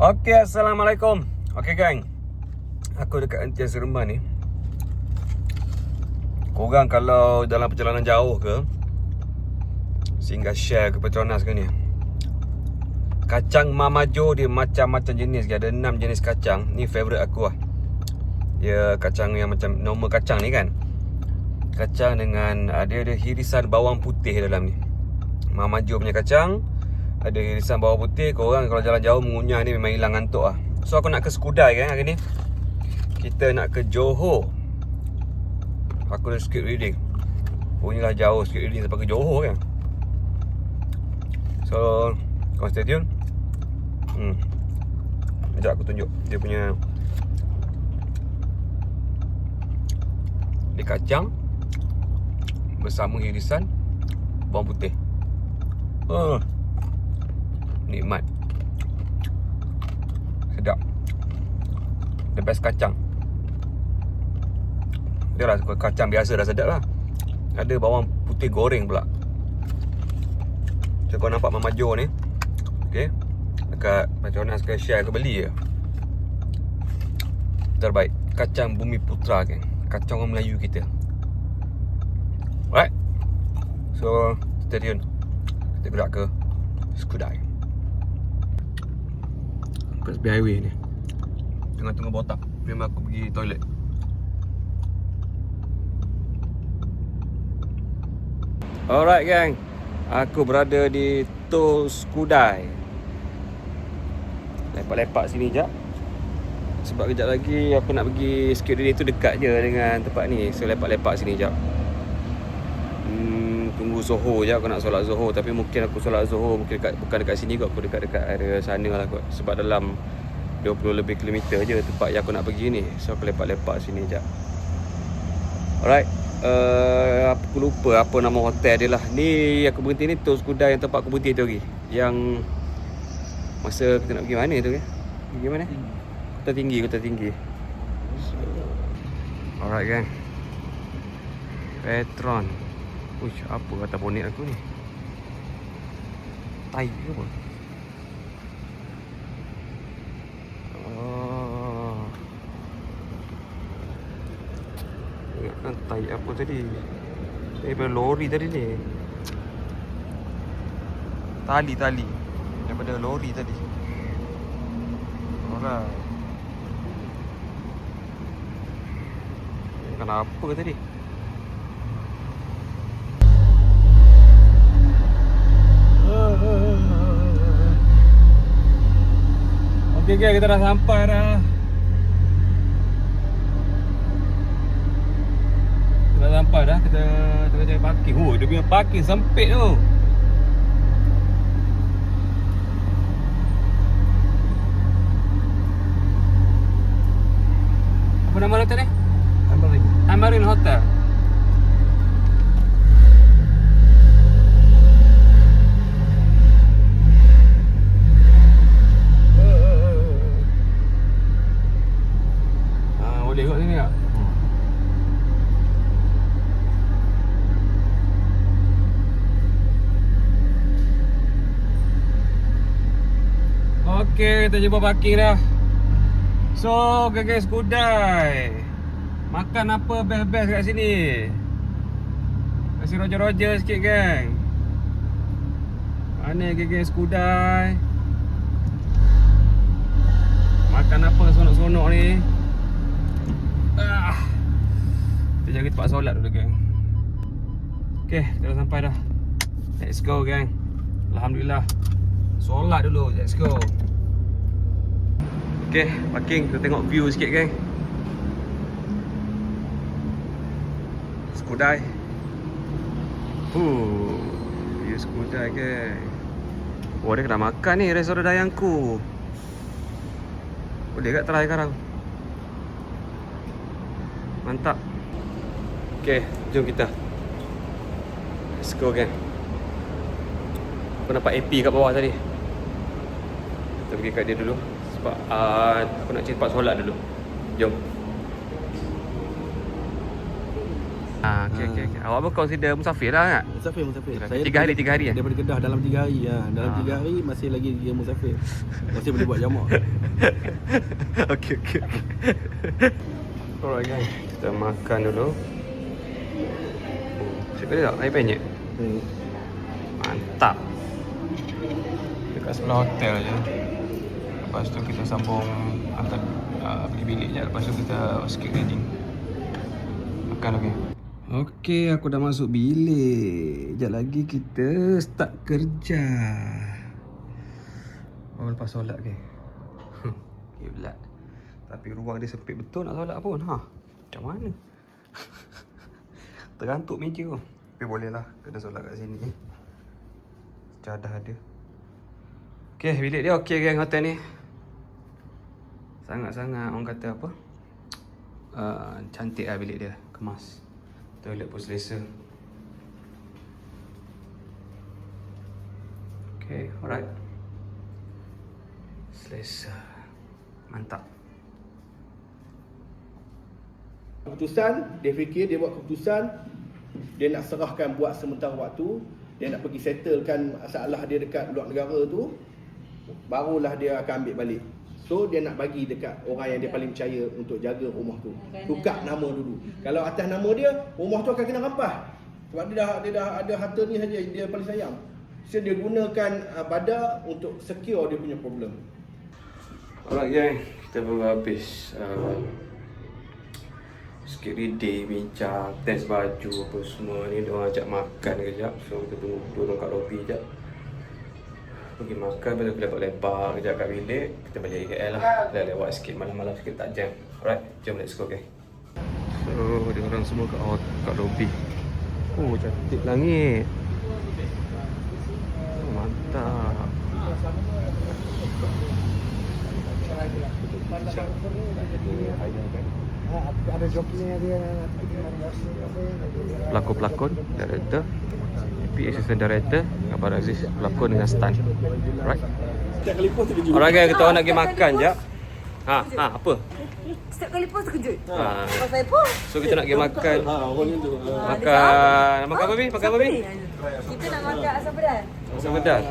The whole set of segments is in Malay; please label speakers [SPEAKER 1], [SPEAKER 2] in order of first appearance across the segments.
[SPEAKER 1] Okey, Assalamualaikum. Okey gang, aku dekat Antian Seremban ni. Korang kalau dalam perjalanan jauh ke, singgah share ke Petronas ke ni, kacang Mama Jo dia macam-macam jenis. Dia ada 6 jenis kacang. Ni favourite aku lah. Dia kacang yang macam normal kacang ni kan, kacang dengan dia ada hirisan bawang putih dalam ni. Mama Jo punya kacang ada irisan bawang putih. Korang kalau jalan jauh mengunyah ni memang hilang ngantuk lah. So aku nak ke Skudai kan hari ni. Kita nak ke Johor. Aku dah script reading. Punyalah jauh script reading sampai ke Johor kan. So korang stay tune. Sekejap aku tunjuk dia punya. Dia kacang bersama irisan bawang putih. Nikmat. Sedap. The best kacang. Dia lah kacang biasa dah sedap lah. Ada bawang putih goreng pula. So kau nampak Mama Jo ni, okay, dekat Petronas ke share ke beli je. Terbaik. Kacang Bumi Putra kan. Kacang orang Melayu kita. Alright. So stay tune. Kita gerak ke Skudai. Kat sebelah highway ni, tengah-tengah botak. Memang aku pergi toilet. Alright gang, aku berada di Tol Skudai. Lepak-lepak sini jap. Sebab kejap lagi aku nak pergi sikit dulu. Tu dekat je dengan tempat ni. So lepak-lepak sini jap. Tunggu Zohor je. Aku nak solat Zohor. Tapi mungkin aku solat Zohor mungkin bukan dekat sini kot. Aku dekat-dekat area sana lah kot. Sebab dalam 20 lebih kilometer je tempat yang aku nak pergi ni. So aku lepak-lepak sini jap. Alright. Aku lupa apa nama hotel dia lah. Ni aku berhenti ni Tol Skudai yang tempat aku berhenti tu lagi. Yang masa kita nak pergi mana tu kan? Pergi mana? Kota Tinggi. Alright kan. Petron. Uish, apa kata bonet aku ni? Tai ke apa? Ingatkan tai apa tadi? Daripada lori tadi ni. Tali daripada lori tadi. Alright. Kenapa tadi? Okey guys, kita dah sampai dah. Kita tengah cari parking. Dia punya parking sempit tu. Apa nama hotel ni? Tamarin Hotel. Boleh kot sini tak? Okey, kita jumpa parking dah. So, guys, Skudai. Makan apa best-best kat sini? Kasih roger-roger sikit gang. Mana geng Skudai? Makan apa sonok-sonok ni? Kita jaga tempat solat dulu gang. Okay, kita dah sampai dah. Let's go gang. Alhamdulillah. Solat dulu, let's go. Okay, parking. Kita tengok view sikit gang. Skudai. View Skudai gang. Oh, dia kena makan ni restoran dayangku. Boleh kat try sekarang. Mantap. Okay, jom kita. Let's go gang. Aku nampak AP kat bawah tadi. Kita pergi kat dia dulu. Sebab aku nak cari tempat solat dulu. Jom. Okey. Awak pun consider musafir lah tak?
[SPEAKER 2] Musafir. Saya
[SPEAKER 1] 3 hari ya?
[SPEAKER 2] Daripada Kedah dalam 3 hari. Dalam 3 hari masih lagi dia musafir. Masih boleh buat jamak.
[SPEAKER 1] Okey. Alright guys, kita makan dulu. Cakap dia tak? Air penyet? Mantap. Dekat sebelah hotel je. Lepas tu kita sambung hantar pergi bilik je. Lepas tu kita sikit reading. Makan lagi. Okey, aku dah masuk bilik. Sekejap lagi kita start kerja. Lepas solat ke? Kiblat. Tapi ruang dia sempit betul nak solat pun. Macam mana? Tergantuk meja tu. Tapi boleh lah kena solat kat sini. Sejadah ada. Okey, bilik dia okey geng hotel ni. Sangat-sangat orang kata apa? Cantik lah bilik dia. Kemas. Toilet pun selesa. Okay, alright. Selesa. Mantap.
[SPEAKER 2] Keputusan, dia fikir dia buat keputusan, dia nak serahkan buat sementara waktu, dia nak pergi settlekan masalah dia dekat luar negara tu, barulah dia akan ambil balik. So dia nak bagi dekat orang yang dia paling percaya untuk jaga rumah tu. Tukar nama dulu. Kalau atas nama dia, rumah tu akan kena rampas. Sebab dia dah ada harta ni saja dia paling sayang. So dia gunakan pada untuk secure dia punya problem.
[SPEAKER 1] Alright gang, kita baru habis sikit reading, bincang, test baju apa semua ni. Diorang ajak makan kejap. So kita tunggu turun kat lobby kejap. Pergi makan, lepas tu kita lepak kejap kat bilik. Kita balik KL lah. Dah lewat sikit, malam-malam sikit tak jam. Alright, jom let's go guys. So, dia orang semua kat lobby. Oh, cantik langit. Oh, mantap.
[SPEAKER 2] Ada jokinya dia.
[SPEAKER 1] Pelakon-pelakon, director, assistant director, Abang Aziz, pelakon dengan stunt. Alright. Alright guys, kita orang nak pergi makan jap. Apa?
[SPEAKER 3] Setiap kali pun terkejut.
[SPEAKER 1] Pasal
[SPEAKER 3] saya pun.
[SPEAKER 1] So kita nak pergi makan. Makan apa Bi? Makan apa Bi?
[SPEAKER 3] Kita nak makan asam pedas.
[SPEAKER 1] Asam pedas.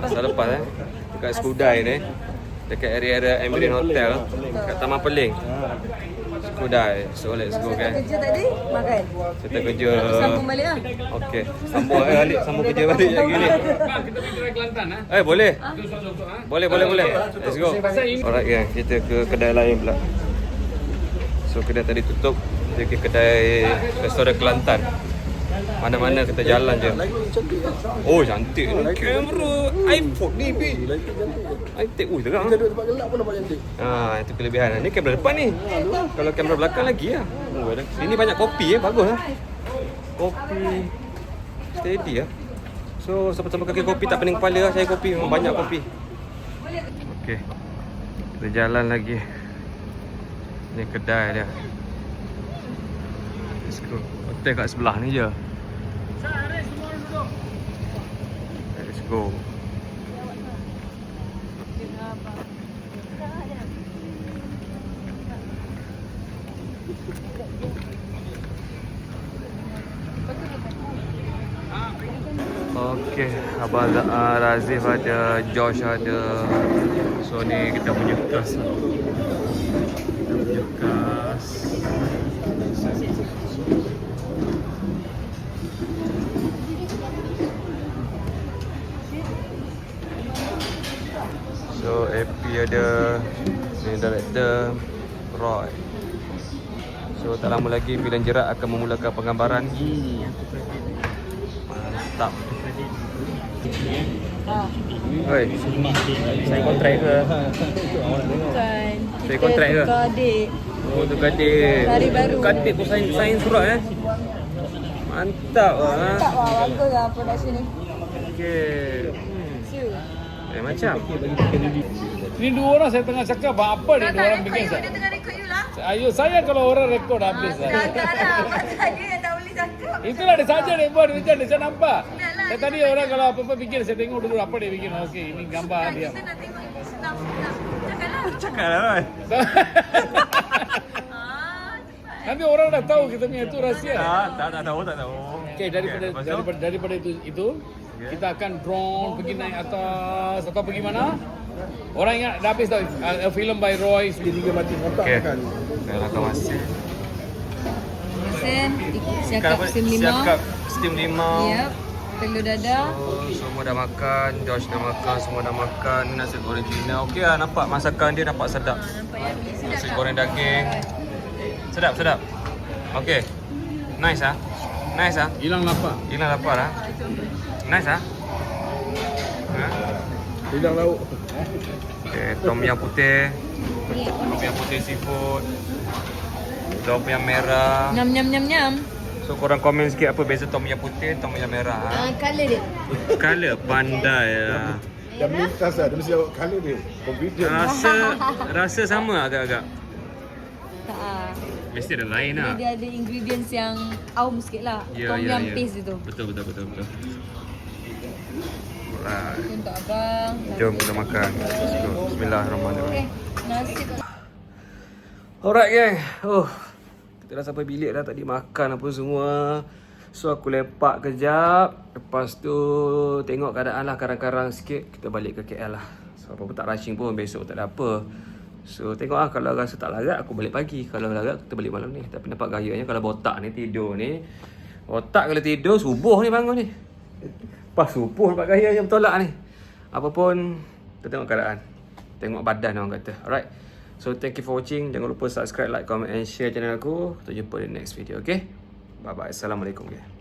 [SPEAKER 1] Asal lepas dekat Skudai ni. Dekat area Emirates Hotel kat Taman Peling. Skudai. So let's go
[SPEAKER 3] Kita
[SPEAKER 1] guys.
[SPEAKER 3] kerja tadi, makan.
[SPEAKER 1] Kita kerja.
[SPEAKER 3] Sambung balik lah.
[SPEAKER 1] Okey. Sambung balik, sambung kerja balik lagi ni.
[SPEAKER 4] Bang, kita pergi kedai Kelantan
[SPEAKER 1] Boleh.
[SPEAKER 4] Boleh.
[SPEAKER 1] Boleh. Let's go. Alright guys, kita ke kedai lain pula. So kedai tadi tutup. Kita ke kedai restoran Kelantan. Mana-mana kita jalan je. Oh, cantik ni. Kamera iPhone ni, Bi. Cantik. Terang.
[SPEAKER 2] Kita duduk tempat gelap pun nampak cantik.
[SPEAKER 1] Itu kelebihan. Ni kamera depan ni. Kalau kamera belakang lagi lah. Sini banyak kopi bagus lah. Kopi steady lah. So, sama-sama kaki kopi tak pening kepala lah. Saya kopi, memang banyak kopi. Okey. Kita jalan lagi. Ni kedai dia. Let's go. Hotel kat sebelah ni je. Let's go. Okey, Abang Razif ada, Josh ada. So ni kita punya kas. Kita punya kas. So AP ada, ni director Roy. So tak lama lagi Pilihan Jerat akan memulakan penggambaran. Mantap. Oi, saya kontrak ke?
[SPEAKER 3] Bukan.
[SPEAKER 1] Saya kontrak ke?
[SPEAKER 3] Tukar adik.
[SPEAKER 1] Oh, tu kadir.
[SPEAKER 3] Hari baru.
[SPEAKER 1] Kadir pun sign surat Mantap lah.
[SPEAKER 3] Tak bagus lah production ni.
[SPEAKER 1] Okey. Macam.
[SPEAKER 4] Ni dua orang saya tengah cakap apa ni dua orang bikin saya.
[SPEAKER 3] Dia tengah rekod you lah.
[SPEAKER 4] Ayo saya kalau orang rekod habis lah.
[SPEAKER 3] Tak lah. Pasal dia yang tak boleh cakap.
[SPEAKER 4] Itulah dia saja dia buat dia saya nampak. Saya tadi orang kalau apa-apa bikin saya tengok dulu apa dia bikin. Okey, ini gambar dia.
[SPEAKER 3] Kita nak tengok senang. Cakaplah.
[SPEAKER 1] Cakap lah.
[SPEAKER 3] Cepat.
[SPEAKER 4] Nanti orang dah tahu kita punya itu rahsia.
[SPEAKER 1] Tak tahu.
[SPEAKER 4] Okey, daripada itu kita akan drone pergi naik atas atau pergi mana? Orang ingat dah habis tau. A film by Roy.
[SPEAKER 2] Tiga mati kotak
[SPEAKER 1] Okey.
[SPEAKER 2] kan.
[SPEAKER 1] Dah kau masih.
[SPEAKER 3] Sen, siap steam 5.
[SPEAKER 1] Siap steam 5.
[SPEAKER 3] Yep. Telur dadah.
[SPEAKER 1] Semua dah makan, Josh dah makan, semua dah makan. Nasi goreng Cina. Okey lah, nampak masakan dia nampak sedap.
[SPEAKER 3] Nampak yummy. Sedap
[SPEAKER 1] Nasi
[SPEAKER 3] tak?
[SPEAKER 1] goreng daging. Sedap. Okey. Nice ah.
[SPEAKER 4] Hilang lapar.
[SPEAKER 1] Hilang lapar ah. Nice ah. Ha?
[SPEAKER 2] Hilang lauk.
[SPEAKER 1] Okay, tom yam putih. Tom yam putih seafood. Tom yam merah.
[SPEAKER 3] Nyam.
[SPEAKER 1] So korang komen sikit apa beza tom yam putih, tom yam merah.
[SPEAKER 3] Colour dia.
[SPEAKER 1] Color pandai lah.
[SPEAKER 2] Dah melintas lah. Dia mesti jawab colour dia. Confident.
[SPEAKER 1] Rasa sama agak-agak.
[SPEAKER 3] Tak.
[SPEAKER 1] Mesti ada lain lah.
[SPEAKER 3] Dia ada ingredients yang aum sikit lah. Tom yum paste itu.
[SPEAKER 1] Betul. Alright.
[SPEAKER 3] Untuk abang.
[SPEAKER 1] Jom kita makan. Let's go. Bismillahirrahmanirrahim.
[SPEAKER 3] Nasi.
[SPEAKER 1] Alright gang. Kita dah sampai bilik dah, tadi makan apa semua. So aku lepak kejap. Lepas tu tengok keadaan lah, karang-karang sikit. Kita balik ke KL lah. So apa-apa tak rushing pun, besok tak ada apa. So tengok lah, kalau rasa tak larat aku balik pagi. Kalau larat kita balik malam ni. Tapi nampak gayanya kalau botak ni tidur ni. Otak kalau tidur subuh ni bangun ni. Pas subuh nampak gayanya bertolak ni. Apa pun kita tengok keadaan. Tengok badan orang kata. Alright. So thank you for watching. Jangan lupa subscribe, like, comment and share channel aku. Kita jumpa di next video, okay? Bye bye. Assalamualaikum.